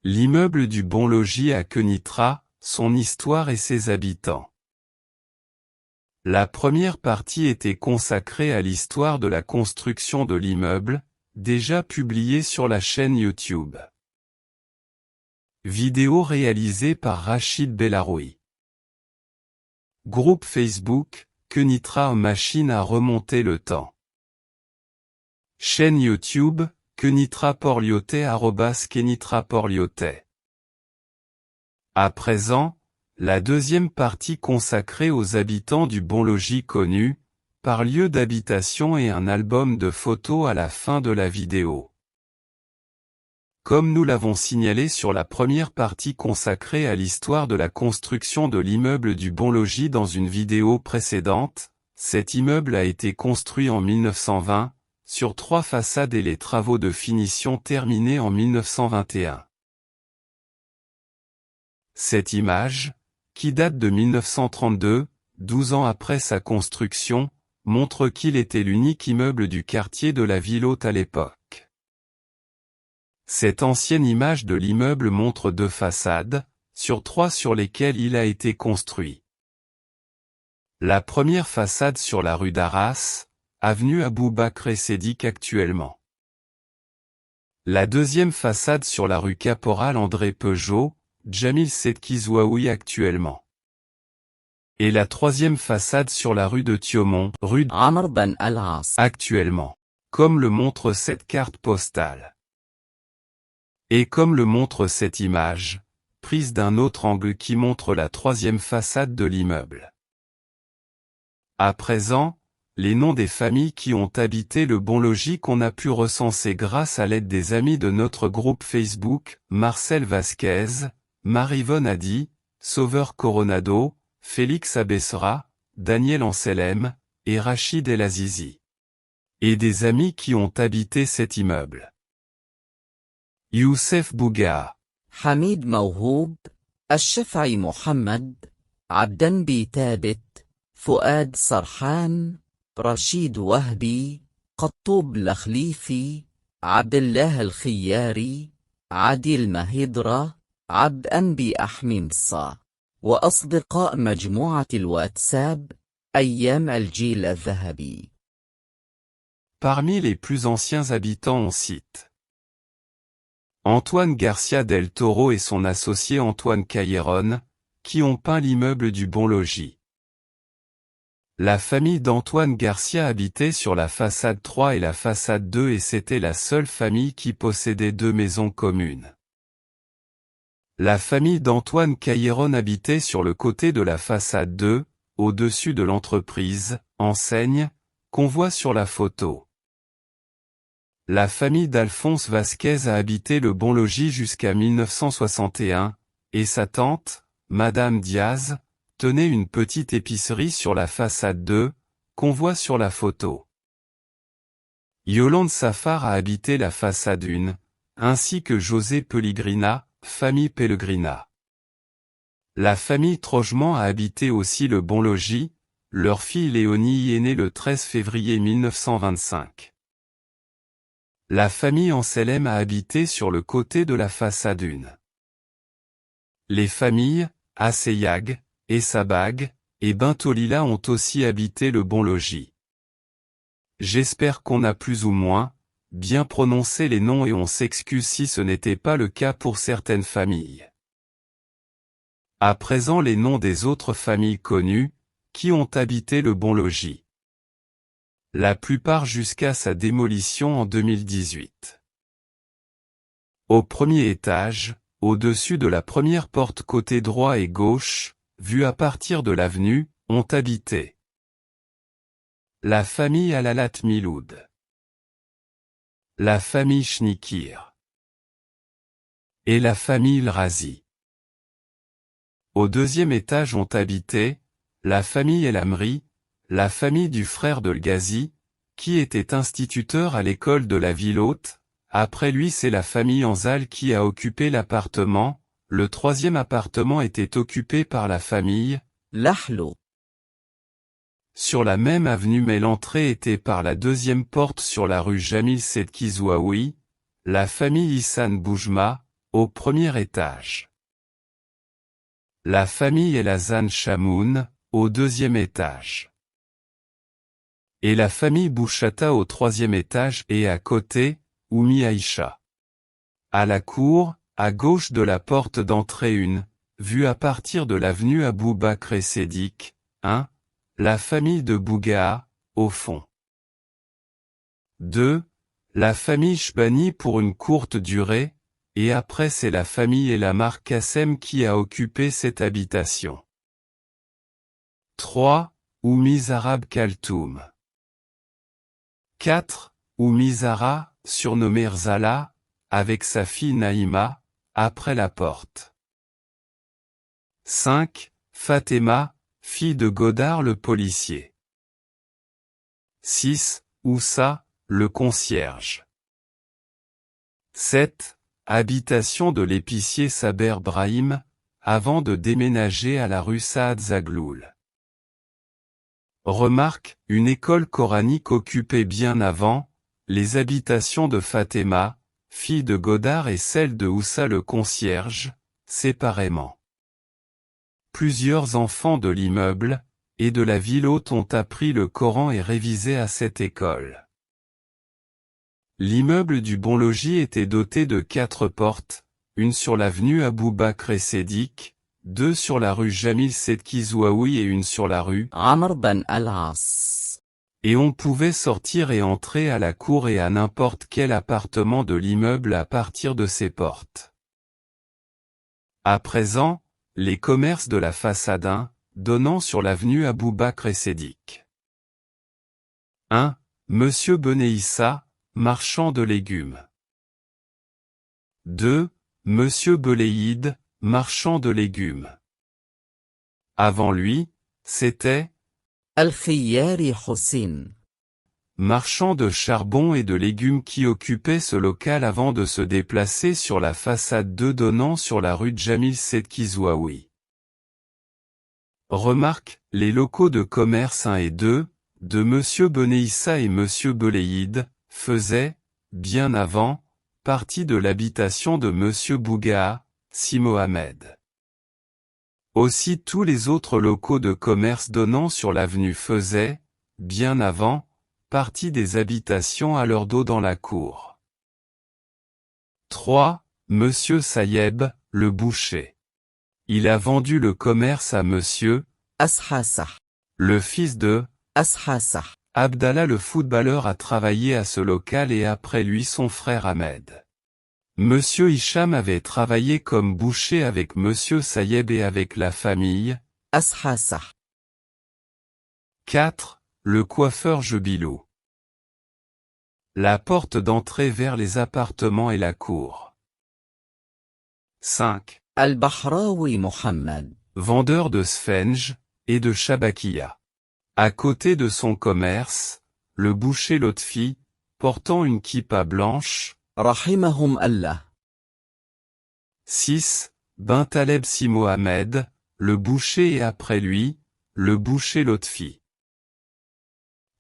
L'immeuble du Bon Logis à Kenitra, son histoire et ses habitants. La première partie était consacrée à l'histoire de la construction de l'immeuble, déjà publiée sur la chaîne YouTube. Vidéo réalisée par Rachid Belaroui. Groupe Facebook, Kenitra machine à remonter le temps. Chaîne YouTube, Kenitra Porliotais @Kenitra Porliotais. À présent, la deuxième partie consacrée aux habitants du Bon Logis connu, par lieu d'habitation et un album de photos à la fin de la vidéo. Comme nous l'avons signalé sur la première partie consacrée à l'histoire de la construction de l'immeuble du Bon Logis dans une vidéo précédente, cet immeuble a été construit en 1920, sur 3 façades et les travaux de finition terminés en 1921. Cette image, qui date de 1932, 12 ans après sa construction, montre qu'il était l'unique immeuble du quartier de la Ville Haute à l'époque. Cette ancienne image de l'immeuble montre 2 façades, sur 3 sur lesquelles il a été construit. La première façade sur la rue d'Arras, avenue Aboubakr Sédic actuellement. La deuxième façade sur la rue Caporal André Peugeot, Jamil Setkizouaoui actuellement. Et la troisième façade sur la rue de Thiaumont, rue Amr Ben Al-As actuellement, comme le montre cette carte postale. Et comme le montre cette image, prise d'un autre angle qui montre la troisième façade de l'immeuble. À présent, les noms des familles qui ont habité le Bon Logis qu'on a pu recenser grâce à l'aide des amis de notre groupe Facebook, Marcel Vasquez, Marivonne Hadi, Sauveur Coronado, Félix Abessra, Daniel Anselem, et Rachid El Azizi. Et des amis qui ont habité cet immeuble. Youssef Bougaa, حميد موهوب، الشفعي محمد، عبدنبي ثابت، فؤاد سرحان، رشيد وهبي، قطوب الخليفي، عبد الله الخياري، عدي المهيدرة، عبد أنبي أحميمصة، وأصدقاء مجموعة الواتساب، أيام الجيل الذهبي. Parmi les plus anciens habitants on cite Antoine Garcia del Toro et son associé Antoine Cailleron, qui ont peint l'immeuble du Bon Logis. La famille d'Antoine Garcia habitait sur la façade 3 et la façade 2 et c'était la seule famille qui possédait 2 maisons communes. La famille d'Antoine Cailleron habitait sur le côté de la façade 2, au-dessus de l'entreprise, enseigne, qu'on voit sur la photo. La famille d'Alphonse Vasquez a habité le Bon Logis jusqu'à 1961, et sa tante, Madame Diaz, tenait une petite épicerie sur la façade 2, qu'on voit sur la photo. Yolande Safar a habité la façade 1, ainsi que José Pellegrina, famille Pellegrina. La famille Trogement a habité aussi le Bon Logis, leur fille Léonie y est née le 13 février 1925. La famille Anselem a habité sur le côté de la façade 1. Les familles, Asseyag, Essabag, et Bintolila ont aussi habité le Bon Logis. J'espère qu'on a plus ou moins, bien prononcé les noms et on s'excuse si ce n'était pas le cas pour certaines familles. À présent les noms des autres familles connues, qui ont habité le Bon Logis. La plupart jusqu'à sa démolition en 2018. Au premier étage, au-dessus de la première porte côté droit et gauche, vue à partir de l'avenue, ont habité la famille Alalat Miloud, la famille Schnikir et la famille Razi. Au deuxième étage ont habité la famille El Amri, la famille du frère de Lgazi, qui était instituteur à l'école de la Ville Haute. Après lui c'est la famille Anzal qui a occupé l'appartement, le troisième appartement était occupé par la famille Lahlo. Sur la même avenue mais l'entrée était par la deuxième porte sur la rue Jamil Setkizouaoui, la famille Issan Boujma, au premier étage. La famille Elhassan Chamoun, au deuxième étage. Et la famille Bouchata au troisième étage et à côté, Oumi Aïcha. À la cour, à gauche de la porte d'entrée vue à partir de l'avenue Abou Bakr et Sédic, la famille de Bougaa, au fond. 2. La famille Chbani pour une courte durée, et après c'est la famille Elamar Kassem qui a occupé cette habitation. 3. Oumi Zarab Kaltoum. 4. Oumi Zara, surnommée Rzala, avec sa fille Naïma, après la porte. 5. Fatema, fille de Godard le policier. 6. Oussa, le concierge. 7. Habitation de l'épicier Saber Brahim, avant de déménager à la rue Saad Zagloul. Remarque, une école coranique occupait bien avant, les habitations de Fatema, fille de Godard et celle de Oussa le concierge, séparément. Plusieurs enfants de l'immeuble, et de la ville haute ont appris le Coran et révisé à cette école. L'immeuble du Bon Logis était doté de 4 portes, une sur l'avenue Abou Bakr et Sédic, 2 sur la rue Jamil Sedki Zouaoui et une sur la rue Amr ben al-As. Et on pouvait sortir et entrer à la cour et à n'importe quel appartement de l'immeuble à partir de ces portes. À présent, les commerces de la façade 1, donnant sur l'avenue Abou Bakr et Sédic. 1. Monsieur Beneissa, marchand de légumes. 2. Monsieur Beléïd, marchand de légumes. Avant lui, c'était Al-Khiyari Hussein. marchand de charbon et de légumes qui occupait ce local avant de se déplacer sur la façade 2 donnant sur la rue Jamil Sedki Zouaoui. Remarque, les locaux de commerce 1 et 2, de Monsieur Beneissa et Monsieur Beléïd, faisaient, bien avant, partie de l'habitation de Monsieur Bougaa, Si Mohamed. Aussi tous les autres locaux de commerce donnant sur l'avenue faisaient, bien avant, partie des habitations à leur dos dans la cour. 3. Monsieur Sayeb, le boucher. Il a vendu le commerce à Monsieur Ashassa. le fils de Ashassa. Abdallah le footballeur a travaillé à ce local et après lui son frère Ahmed. Monsieur Hicham avait travaillé comme boucher avec Monsieur Sayeb et avec la famille Ashassa. 4. Le coiffeur Jebilou. La porte d'entrée vers les appartements et la cour. 5. Al-Bahraoui Mohammed. Vendeur de sphenge et de shabakia. À côté de son commerce, le boucher Lotfi, portant une kippa blanche. Rahimahum Allah. 6. Ben Taleb Si Mohamed, le boucher et après lui, le boucher Lotfi.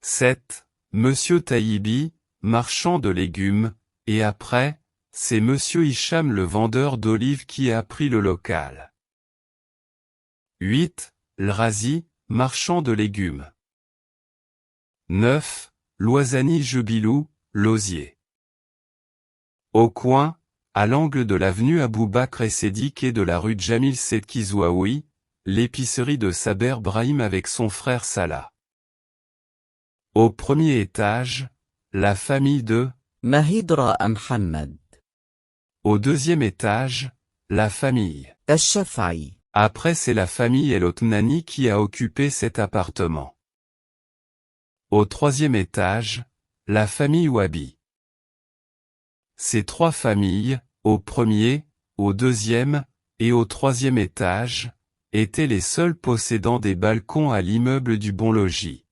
7. Monsieur Taïbi, marchand de légumes, et après, c'est Monsieur Hicham le vendeur d'olives qui a pris le local. 8. L'Razi, marchand de légumes. 9. Loisani Jebilou, l'osier. Au coin, à l'angle de l'avenue Abou Bakr et Sédic et de la rue Jamil Sedki Zouaoui, l'épicerie de Saber Brahim avec son frère Salah. Au premier étage, la famille de Mahidra Mohammed. Au deuxième étage, la famille. Al-Shafa'i. Après c'est la famille El Otmani qui a occupé cet appartement. Au troisième étage, la famille Wabi. Ces 3 familles, au premier, au deuxième, et au troisième étage, étaient les seuls possédant des balcons à l'immeuble du Bon Logis.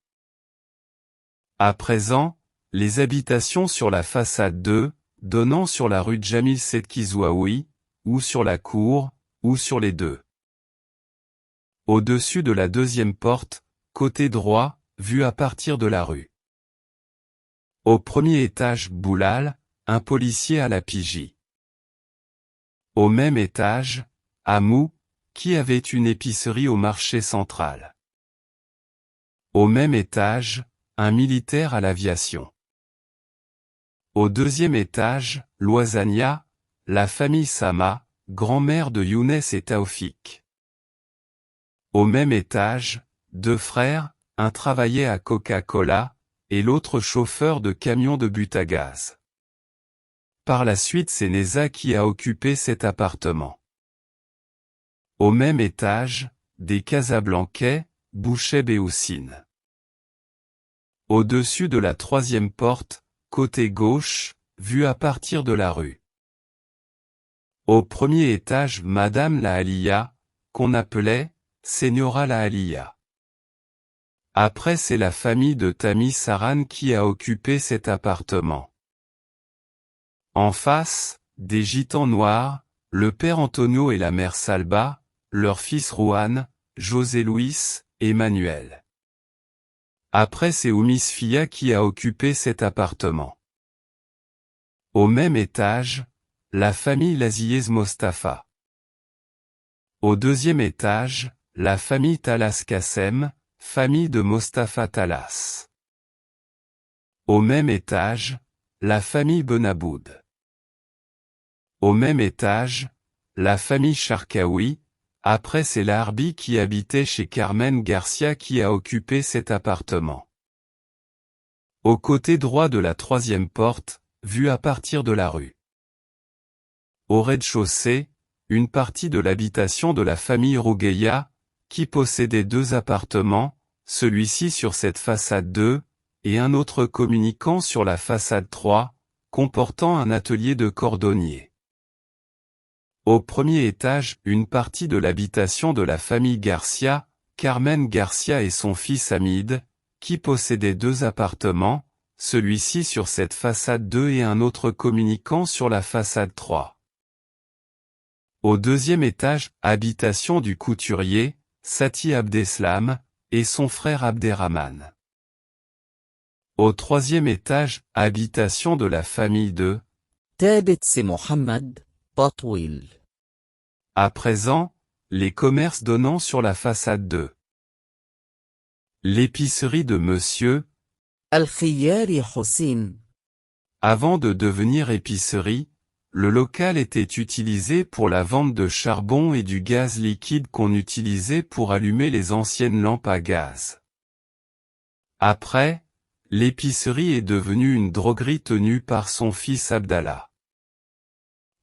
À présent, les habitations sur la façade 2, donnant sur la rue Jamil Sedki Zouaoui, ou sur la cour, ou sur les deux. Au-dessus de la deuxième porte, côté droit, vue à partir de la rue. Au premier étage Boulal, un policier à la PJ. Au même étage, Amou, qui avait une épicerie au marché central. Au même étage, un militaire à l'aviation. Au deuxième étage, Loisania, la famille Sama, grand-mère de Younes et Taoufik. Au même étage, deux frères, un travaillait à Coca-Cola, et l'autre chauffeur de camion de but à gaz. Par la suite c'est Neza qui a occupé cet appartement. Au même étage, des Casablancais, Boucheb et Houssine. Au-dessus de la troisième porte, côté gauche, vue à partir de la rue. Au premier étage Madame la Aliya, qu'on appelait Señora la Aliya. Après c'est la famille de Tami Saran qui a occupé cet appartement. En face, des gitans noirs, le père Antonio et la mère Salba, leur fils Juan, José Luis, Emmanuel. Après c'est Oumis Fia qui a occupé cet appartement. Au même étage, la famille Laziez Mostafa. Au deuxième étage, la famille Talas Kassem, famille de Mostafa Talas. Au même étage, la famille Benaboud. Au même étage, la famille Charkaoui, après c'est l'Arbi qui habitait chez Carmen Garcia qui a occupé cet appartement. Au côté droit de la troisième porte, vue à partir de la rue. Au rez-de-chaussée, une partie de l'habitation de la famille Rougueya, qui possédait deux appartements, celui-ci sur cette façade 2, et un autre communiquant sur la façade 3, comportant un atelier de cordonnier. Au premier étage, une partie de l'habitation de la famille Garcia, Carmen Garcia et son fils Hamid, qui possédaient deux appartements, celui-ci sur cette façade 2 et un autre communiquant sur la façade 3. Au deuxième étage, habitation du couturier, Sati Abdeslam, et son frère Abderrahman. Au troisième étage, habitation de la famille de ثابت سي محمد طويل. À présent, les commerces donnant sur la façade 2. L'épicerie de Monsieur, الخياري حسين. avant de devenir épicerie, le local était utilisé pour la vente de charbon et du gaz liquide qu'on utilisait pour allumer les anciennes lampes à gaz. Après, l'épicerie est devenue une droguerie tenue par son fils Abdallah.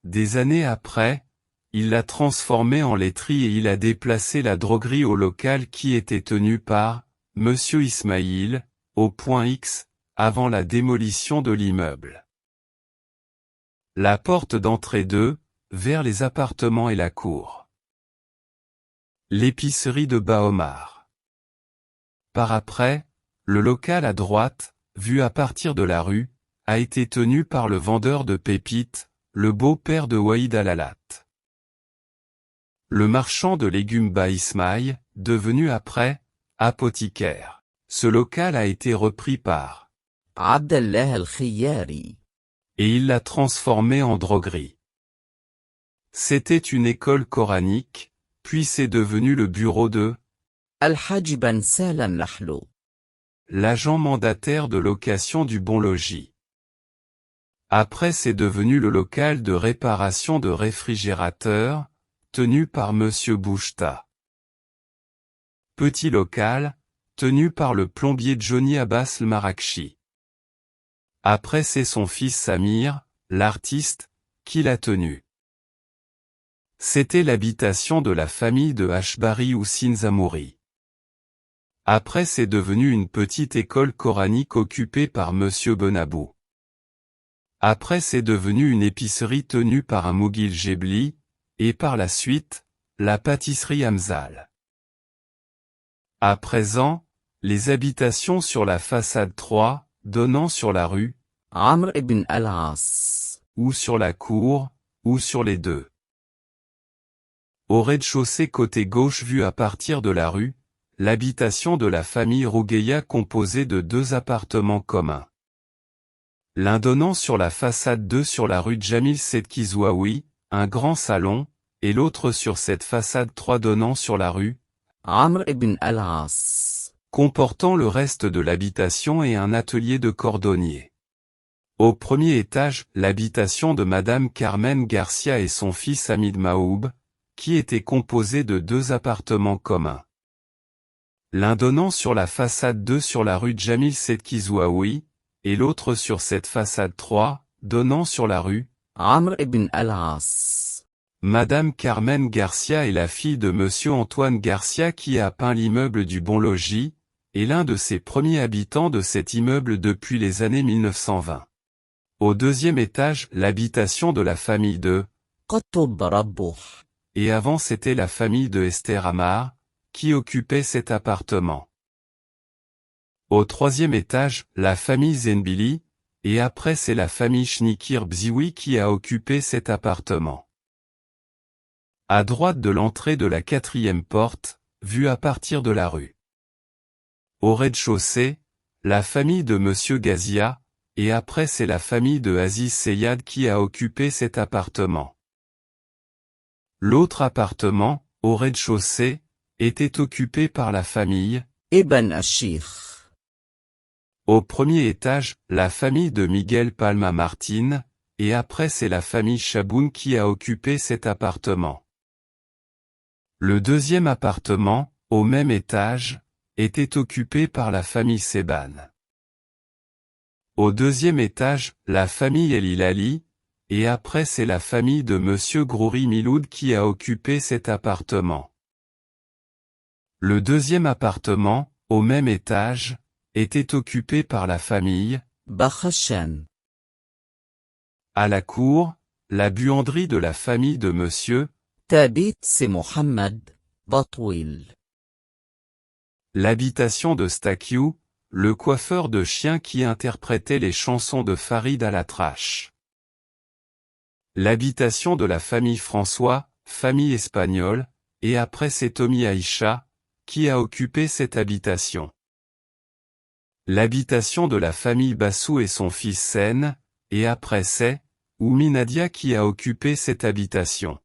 Des années après, il l'a transformée en laiterie et il a déplacé la droguerie au local qui était tenu par Monsieur Ismaïl, au point X, avant la démolition de l'immeuble. La porte d'entrée 2, vers les appartements et la cour. L'épicerie de Baomar. Par après, le local à droite, vu à partir de la rue, a été tenu par le vendeur de pépites, le beau-père de Waïd Alalat. Le marchand de légumes Ba Ismaïl, devenu après apothicaire. Ce local a été repris par عبد الله الخياري. et il l'a transformé en droguerie. C'était une école coranique, puis c'est devenu le bureau de الحاج بن سالم لحلو. l'agent mandataire de location du Bon Logis. Après c'est devenu le local de réparation de réfrigérateurs, tenu par Monsieur Bouchta. Petit local, tenu par le plombier Johnny Abbas el-Marakchi. Après c'est son fils Samir, l'artiste, qui l'a tenu. C'était l'habitation de la famille de Hachbari Houssine Zamouri. Après c'est devenu une petite école coranique occupée par Monsieur Benabou. Après c'est devenu une épicerie tenue par un Mougil Gebli, et par la suite, la pâtisserie Hamzal. À présent, les habitations sur la façade 3, donnant sur la rue, عمرو بن العاص. ou sur la cour, ou sur les deux. Au rez-de-chaussée côté gauche vu à partir de la rue, l'habitation de la famille Rougueya composée de deux appartements communs. L'un donnant sur la façade 2 sur la rue Jamil Sedkizouaoui, un grand salon, et l'autre sur cette façade 3 donnant sur la rue, عمرو بن العاص. comportant le reste de l'habitation et un atelier de cordonnier. Au premier étage, l'habitation de Madame Carmen Garcia et son fils Hamid Maoub, qui était composé de 2 appartements communs. L'un donnant sur la façade 2 sur la rue Jamil Sedkizouaoui, et l'autre sur cette façade 3, donnant sur la rue عمرو بن العاص. Madame Carmen Garcia est la fille de Monsieur Antoine Garcia qui a peint l'immeuble du Bon Logis, et l'un de ses premiers habitants de cet immeuble depuis les années 1920. Au deuxième étage, l'habitation de la famille de قطب ربه. et avant c'était la famille de Esther Amar, qui occupait cet appartement. Au troisième étage, la famille Zenbili, et après c'est la famille Shnikir Bzioui qui a occupé cet appartement. À droite de l'entrée de la 4e porte, vue à partir de la rue. Au rez-de-chaussée, la famille de Monsieur Gazia, et après c'est la famille de Aziz Seyad qui a occupé cet appartement. L'autre appartement, au rez-de-chaussée, était occupé par la famille ابن الشيخ. Au premier étage, la famille de Miguel Palma Martin, et après c'est la famille Chaboun qui a occupé cet appartement. Le deuxième appartement, au même étage, était occupé par la famille Seban. Au deuxième étage, la famille El Hilali, et après c'est la famille de Monsieur Grouri Miloud qui a occupé cet appartement. Le deuxième appartement, au même étage, était occupé par la famille بخشان. À la cour, la buanderie de la famille de Monsieur, تابيت سي محمد بطويل. l'habitation de Stakiou, le coiffeur de chiens qui interprétait les chansons de Farid Alatrache. L'habitation de la famille François, famille espagnole, et après c'est Tommy Aïcha, qui a occupé cette habitation. L'habitation de la famille Bassou et son fils Sen, et après c'est Oumi Nadia qui a occupé cette habitation.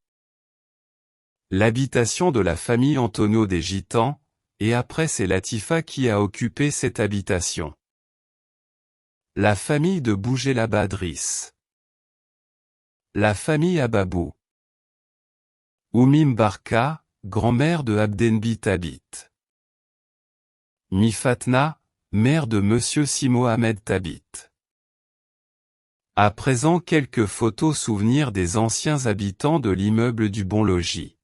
L'habitation de la famille Antonio des Gitans, et après c'est Latifa qui a occupé cette habitation. La famille de Bougela Badris. La famille Ababou. Oumim Barka, grand-mère de Abdenbi Tabit. Mifatna, mère de Monsieur Si Mohamed Tabit. À présent quelques photos souvenirs des anciens habitants de l'immeuble du Bon Logis.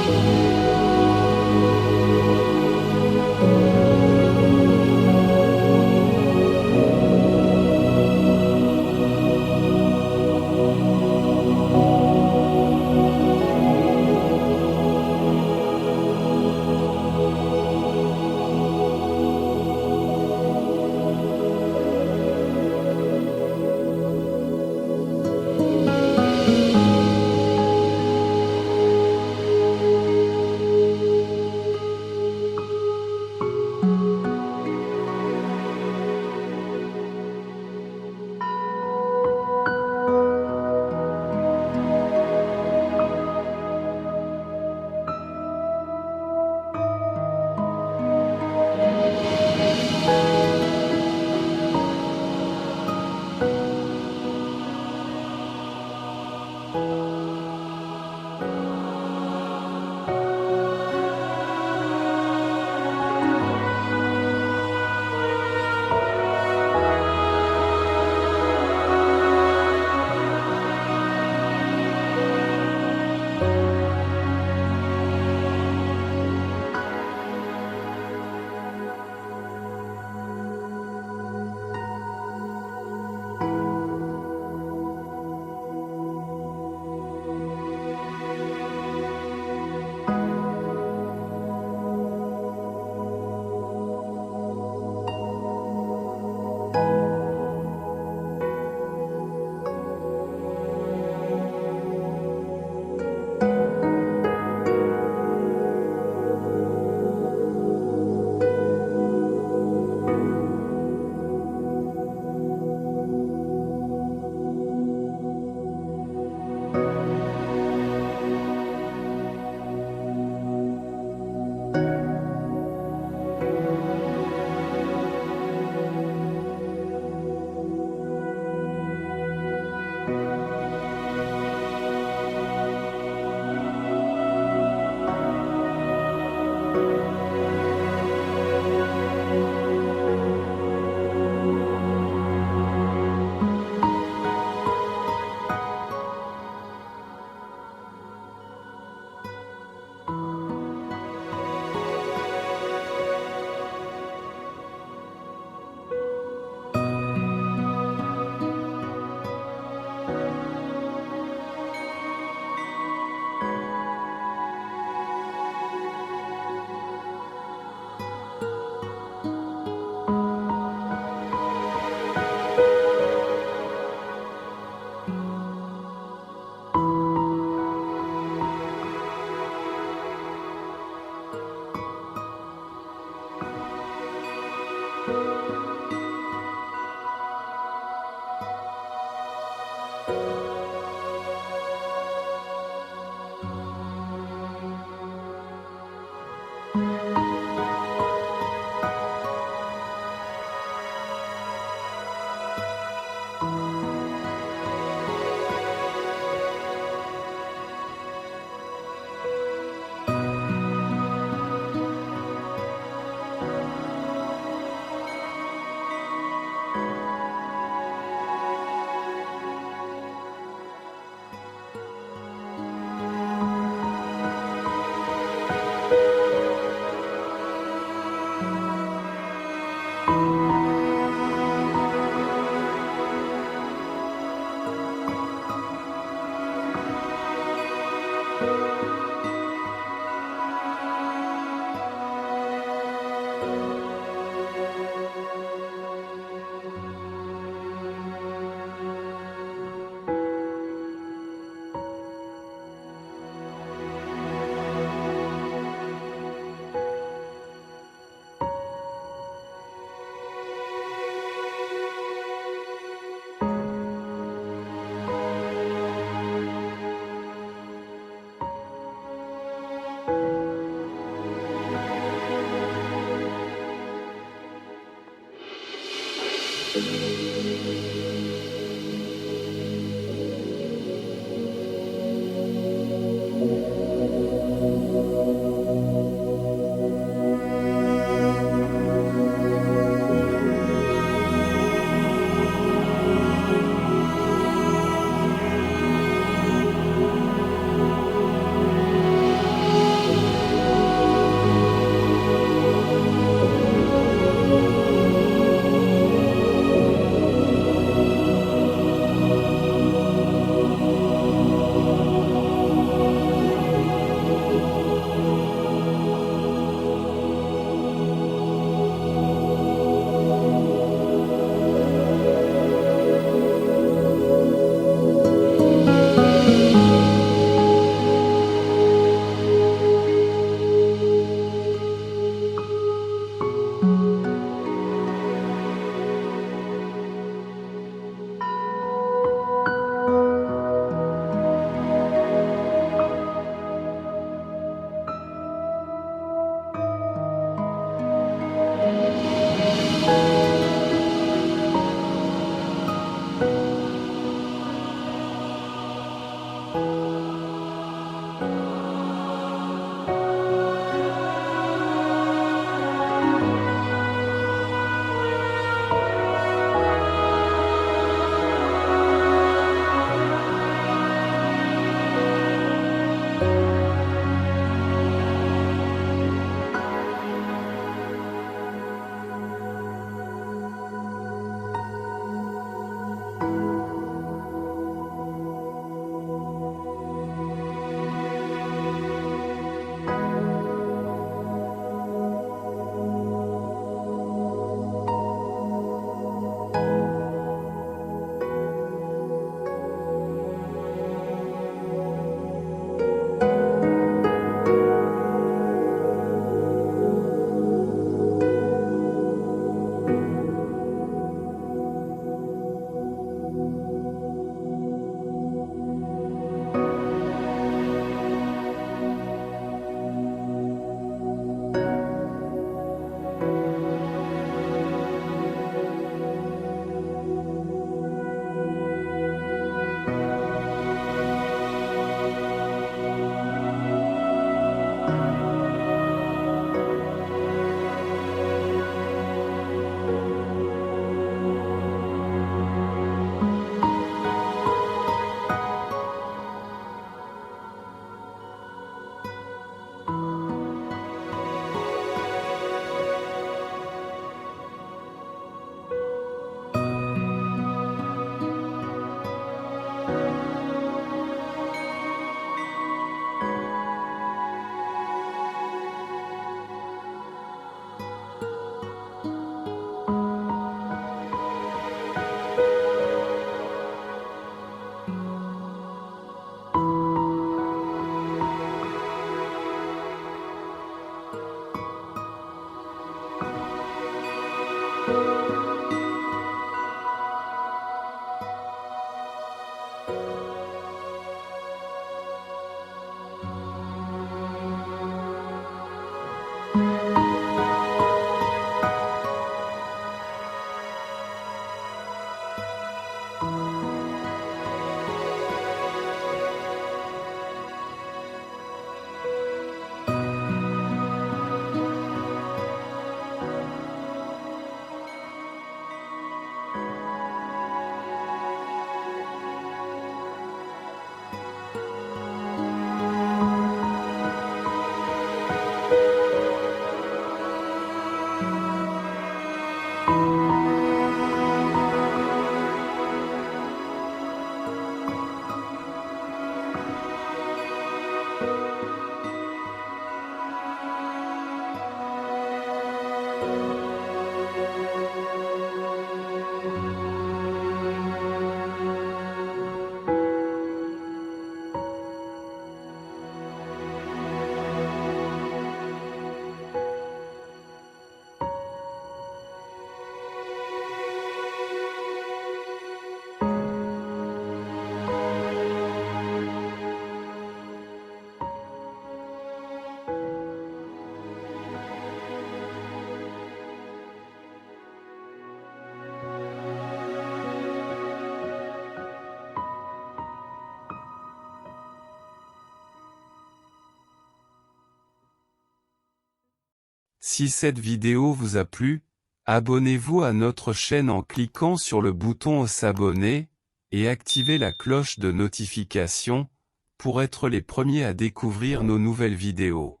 Si cette vidéo vous a plu, abonnez-vous à notre chaîne en cliquant sur le bouton s'abonner, et activez la cloche de notification, pour être les premiers à découvrir nos nouvelles vidéos.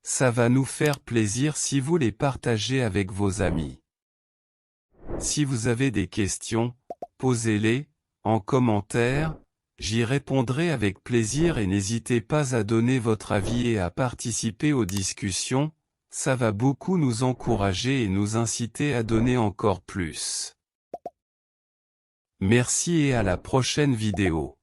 Ça va nous faire plaisir si vous les partagez avec vos amis. Si vous avez des questions, posez-les, en commentaire, j'y répondrai avec plaisir et n'hésitez pas à donner votre avis et à participer aux discussions, ça va beaucoup nous encourager et nous inciter à donner encore plus. Merci et à la prochaine vidéo.